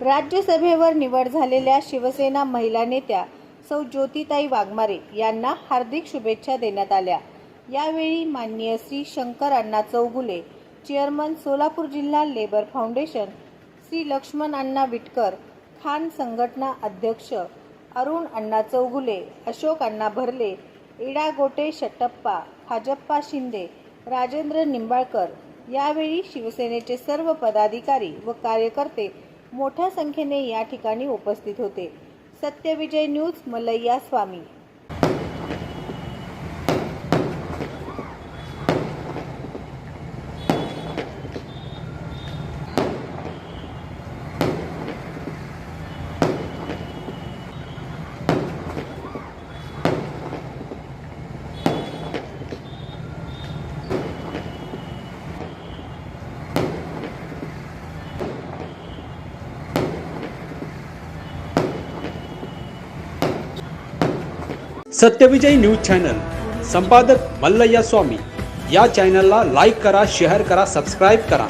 राज्यसभेवर निवड झालेल्या शिवसेना महिला नेत्या सौ ज्योतिताई वाघमारे यांना हार्दिक शुभेच्छा देण्यात आल्या। यावेळी माननीय श्री शंकर अण्णा चौगुले, चेअरमन सोलापूर जिल्हा लेबर फाउंडेशन, श्री लक्ष्मण अण्णा विटकर, खान संघटना अध्यक्ष अरुण अण्णा चौगुले, अशोक अण्णा भरले, इडा गोटे शट्टप्पा, खाजप्पा शिंदे, राजेंद्र निंबाळकर, यावेळी शिवसेनेचे सर्व पदाधिकारी व कार्यकर्ते मोठ्या संख्येने या ठिकाणी उपस्थित होते। सत्यविजय न्यूज, मल्लय्या स्वामी। सत्यविजय न्यूज चॅनल, संपादक मल्लय्या स्वामी। या चॅनलला लाईक करा, शेअर करा, सबस्क्राईब करा।